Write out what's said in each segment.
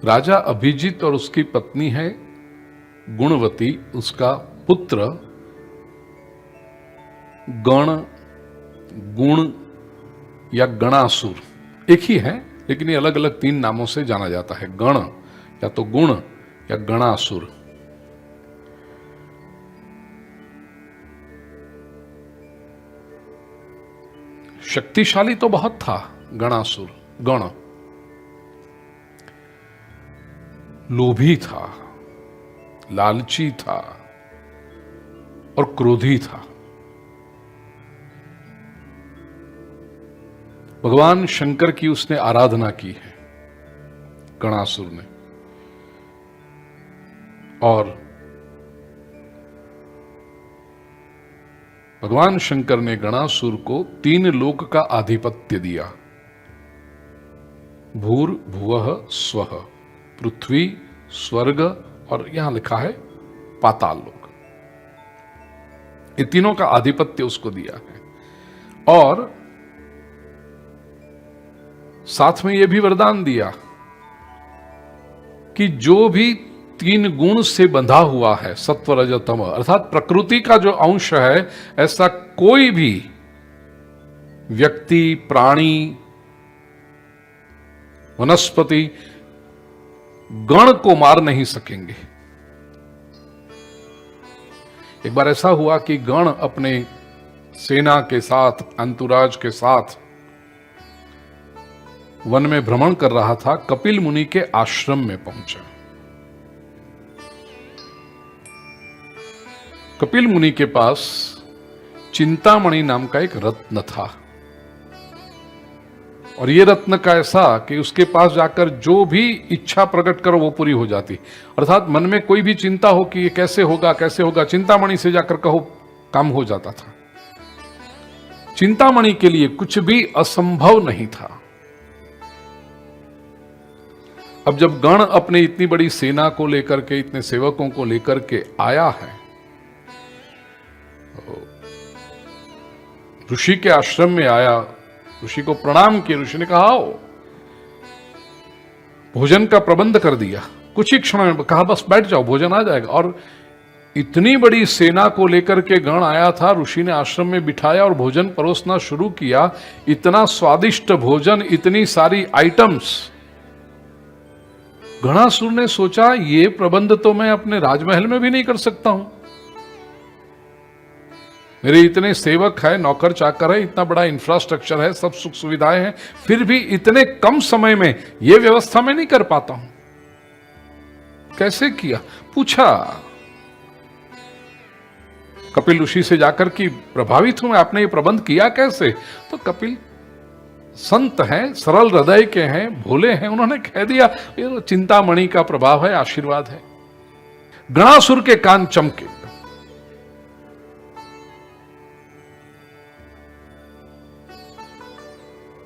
राजा अभिजीत और उसकी पत्नी है गुणवती, उसका पुत्र गण, गुण या गणासुर एक ही है, लेकिन ये अलग अलग 3 नामों से जाना जाता है। गण या तो गुण या गणासुर। शक्तिशाली तो बहुत था गणासुर, गण। लोभी था, लालची था और क्रोधी था। भगवान शंकर की उसने आराधना की है गणासुर ने, और भगवान शंकर ने गणासुर को 3 लोक का आधिपत्य दिया। भूर भुवः स्वः, पृथ्वी, स्वर्ग और यहां लिखा है पाताल लोक। ये तीनों का आधिपत्य उसको दिया है, और साथ में यह भी वरदान दिया कि जो भी 3 गुण से बंधा हुआ है, सत्व रज तम, अर्थात प्रकृति का जो अंश है, ऐसा कोई भी व्यक्ति, प्राणी, वनस्पति गण को मार नहीं सकेंगे। एक बार ऐसा हुआ कि गण अपने सेना के साथ, अंतुराज के साथ वन में भ्रमण कर रहा था। कपिल मुनि के आश्रम में पहुंचा। कपिल मुनि के पास चिंतामणि नाम का एक रत्न था, और यह रत्न का ऐसा कि उसके पास जाकर जो भी इच्छा प्रकट करो वो पूरी हो जाती। अर्थात मन में कोई भी चिंता हो कि ये कैसे होगा कैसे होगा, चिंतामणि से जाकर कहो, काम हो जाता था। चिंतामणि के लिए कुछ भी असंभव नहीं था। अब जब गण अपने इतनी बड़ी सेना को लेकर के, इतने सेवकों को लेकर के आया है, ऋषि के आश्रम में आया, ऋषि को प्रणाम किया। ऋषि ने कहा आओ, भोजन का प्रबंध कर दिया। कुछ ही क्षण में कहा बस बैठ जाओ, भोजन आ जाएगा। और इतनी बड़ी सेना को लेकर के गण आया था, ऋषि ने आश्रम में बिठाया और भोजन परोसना शुरू किया। इतना स्वादिष्ट भोजन, इतनी सारी आइटम्स। गणासुर ने सोचा ये प्रबंध तो मैं अपने राजमहल में भी नहीं कर सकता हूं। मेरे इतने सेवक है, नौकर चाकर है, इतना बड़ा इंफ्रास्ट्रक्चर है, सब सुख सुविधाएं हैं, फिर भी इतने कम समय में यह व्यवस्था मैं नहीं कर पाता हूं। कैसे किया? पूछा कपिल ऋषि से जाकर कि प्रभावित हूं, आपने ये प्रबंध किया कैसे? तो कपिल संत हैं, सरल हृदय के हैं, भोले हैं, उन्होंने कह दिया ये चिंतामणि का प्रभाव है, आशीर्वाद है। गणासुर के कान चमके।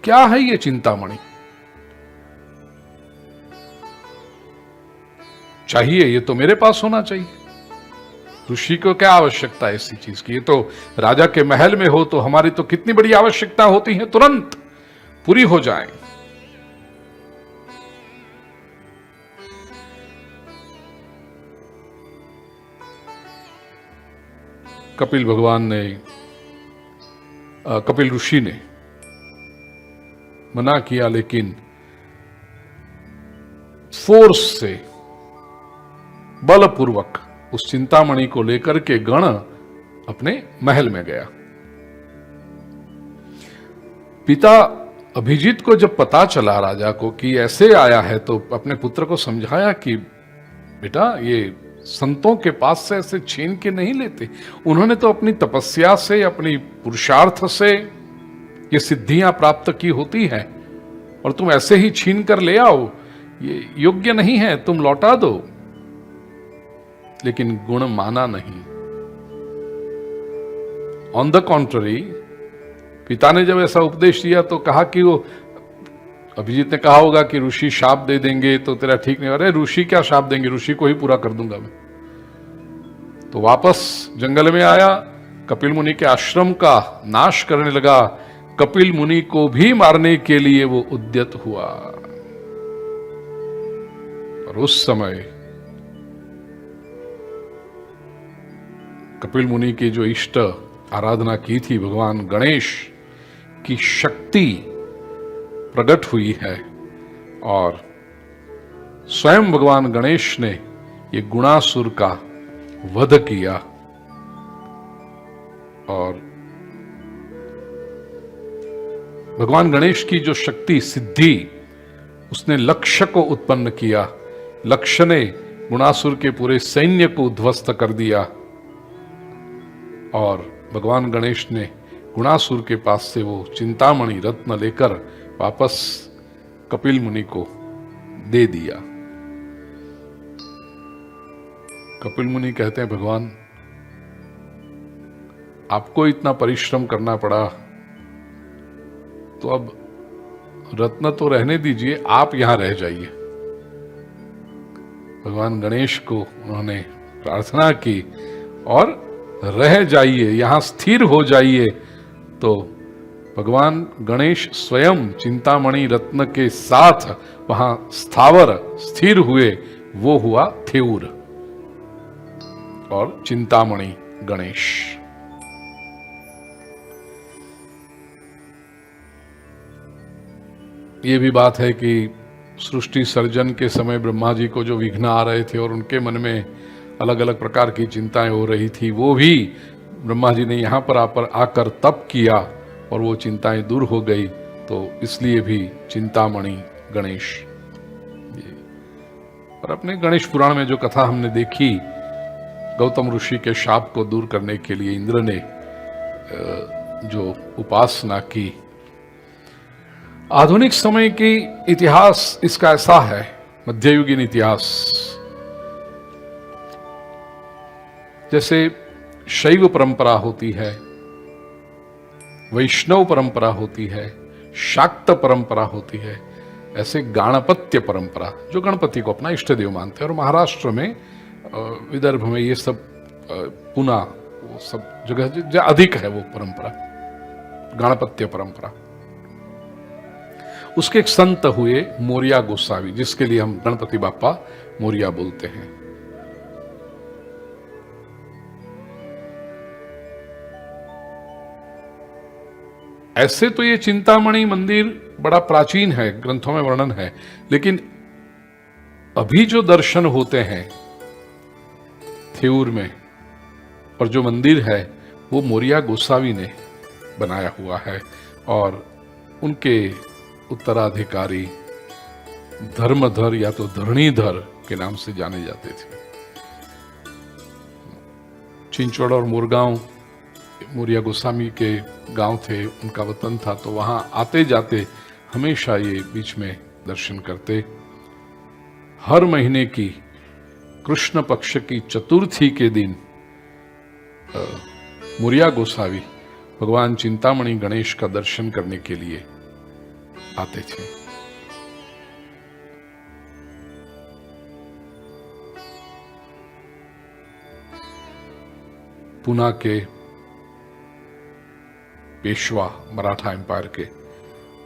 क्या है ये चिंतामणि? चाहिए, ये तो मेरे पास होना चाहिए। ऋषि को क्या आवश्यकता है ऐसी चीज की? ये तो राजा के महल में हो तो हमारी तो कितनी बड़ी आवश्यकता होती है, तुरंत पूरी हो जाए। कपिल भगवान ने, कपिल ऋषि ने मना किया, लेकिन फोर्स से, बलपूर्वक उस चिंतामणि को लेकर के गण अपने महल में गया। पिता अभिजीत को जब पता चला राजा को कि ऐसे आया है, तो अपने पुत्र को समझाया कि बेटा ये संतों के पास से ऐसे छीन के नहीं लेते। उन्होंने तो अपनी तपस्या से, अपनी पुरुषार्थ से ये सिद्धियां प्राप्त की होती हैं, और तुम ऐसे ही छीन कर ले आओ, ये योग्य नहीं है, तुम लौटा दो। लेकिन गुण माना नहीं। ऑन द कॉन्ट्ररी, पिता ने जब ऐसा उपदेश दिया तो कहा कि वो, अभिजीत ने कहा होगा कि ऋषि शाप दे देंगे तो तेरा ठीक नहीं। अरे ऋषि क्या शाप देंगे, ऋषि को ही पूरा कर दूंगा मैं। तो वापस जंगल में आया, कपिल मुनि के आश्रम का नाश करने लगा। कपिल मुनि को भी मारने के लिए वो उद्यत हुआ। और उस समय कपिल मुनि की जो इष्ट आराधना की थी, भगवान गणेश की शक्ति प्रकट हुई है और स्वयं भगवान गणेश ने ये गुणासुर का वध किया और भगवान गणेश की जो शक्ति सिद्धि, उसने लक्ष्य को उत्पन्न किया। लक्ष्य ने गुणासुर के पूरे सैन्य को उद्ध्वस्त कर दिया और भगवान गणेश ने गुणासुर के पास से वो चिंतामणि रत्न लेकर वापस कपिल मुनि को दे दिया। कपिल मुनि कहते हैं, भगवान आपको इतना परिश्रम करना पड़ा, तो अब रत्न तो रहने दीजिए, आप यहां रह जाइए। भगवान गणेश को उन्होंने प्रार्थना की और रह जाइए, यहां स्थिर हो जाइए। तो भगवान गणेश स्वयं चिंतामणि रत्न के साथ वहां स्थावर स्थिर हुए। वो हुआ थेऊर और चिंतामणि गणेश। ये भी बात है कि सृष्टि सर्जन के समय ब्रह्मा जी को जो विघ्न आ रहे थे और उनके मन में अलग अलग प्रकार की चिंताएं हो रही थी, वो भी ब्रह्मा जी ने यहाँ पर आकर तप किया और वो चिंताएं दूर हो गई। तो इसलिए भी चिंतामणि गणेश। और अपने गणेश पुराण में जो कथा हमने देखी, गौतम ऋषि के शाप को दूर करने के लिए इंद्र ने जो उपासना की। आधुनिक समय की इतिहास इसका ऐसा है, मध्ययुगीन इतिहास, जैसे शैव परंपरा होती है, वैष्णव परंपरा होती है, शाक्त परंपरा होती है, ऐसे गाणपत्य परंपरा, जो गणपति को अपना इष्ट देव मानते हैं। और महाराष्ट्र में, विदर्भ में ये सब, पुना, वो सब जगह अधिक है वो परंपरा, गाणपत्य परंपरा। उसके एक संत हुए मोरिया गोसावी, जिसके लिए हम गणपति बाप्पा मोरिया बोलते हैं। ऐसे तो ये चिंतामणि मंदिर बड़ा प्राचीन है, ग्रंथों में वर्णन है, लेकिन अभी जो दर्शन होते हैं थेऊर में और जो मंदिर है, वो मोरिया गोसावी ने बनाया हुआ है और उनके उत्तराधिकारी धर्मधर या तो धरणीधर के नाम से जाने जाते थे। चिंचवड़ और मुरगांव मोरिया गोस्वामी के गांव थे, उनका वतन था, तो वहां आते जाते हमेशा ये बीच में दर्शन करते। हर महीने की कृष्ण पक्ष की चतुर्थी के दिन मोरिया गोसावी भगवान चिंतामणि गणेश का दर्शन करने के लिए आते थे। पुना के पेशवा मराठा एम्पायर के,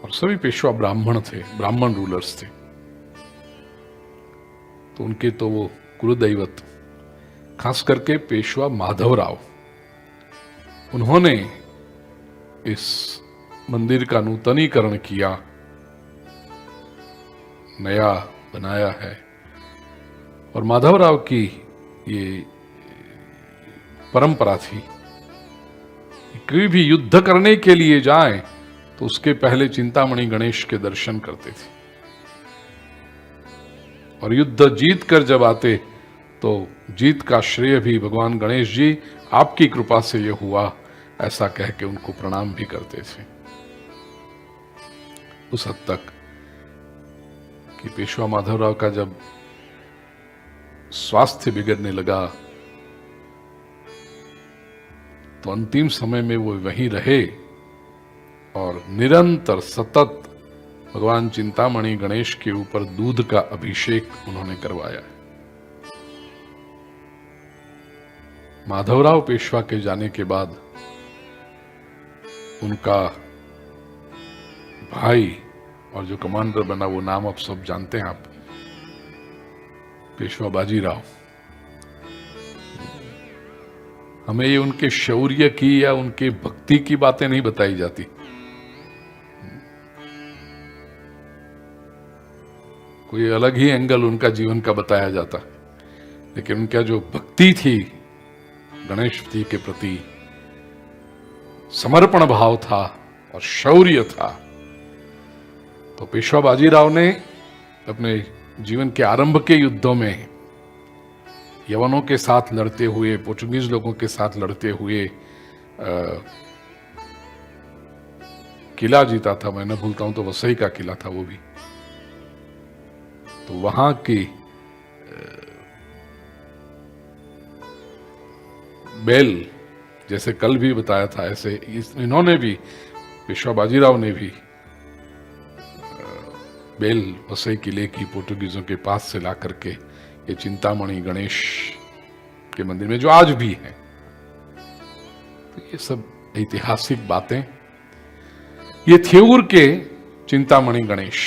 और सभी पेशवा ब्राह्मण थे, ब्राह्मण रूलर्स थे, तो उनके तो वो कुलदैवत, खास करके पेशवा माधवराव, उन्होंने इस मंदिर का नूतनीकरण किया, नया बनाया है। और माधवराव की ये परंपरा थी, कोई भी युद्ध करने के लिए जाए तो उसके पहले चिंतामणि गणेश के दर्शन करते थे, और युद्ध जीत कर जब आते तो जीत का श्रेय भी भगवान गणेश जी आपकी कृपा से ये हुआ, ऐसा कह के उनको प्रणाम भी करते थे। उस हद तक कि पेशवा माधवराव का जब स्वास्थ्य बिगड़ने लगा तो अंतिम समय में वो वहीं रहे और निरंतर सतत भगवान चिंतामणि गणेश के ऊपर दूध का अभिषेक उन्होंने करवाया। माधवराव पेशवा के जाने के बाद उनका भाई और जो कमांडर बना, वो नाम अब सब जानते हैं आप, पेशवा बाजीराव, हमें ये उनके शौर्य की या उनके भक्ति की बातें नहीं बताई जाती। कोई अलग ही एंगल उनका जीवन का बताया जाता, लेकिन उनका जो भक्ति थी गणेश जी के प्रति, समर्पण भाव था और शौर्य था, तो पेशवा बाजीराव ने अपने जीवन के आरंभ के युद्धों में यवनों के साथ लड़ते हुए, पोर्चुगीज लोगों के साथ लड़ते हुए किला जीता था। मैं न भूलता हूं तो वसई का किला था वो भी। तो वहां की बेल, जैसे कल भी बताया था, ऐसे इन्होंने भी, पेशवा बाजीराव ने भी बेल वसई किले की पोर्टुगीजों के पास से ला करके ये चिंतामणि गणेश के मंदिर में, जो आज भी है। तो ये सब ऐतिहासिक बातें, ये थेऊर के चिंतामणि गणेश।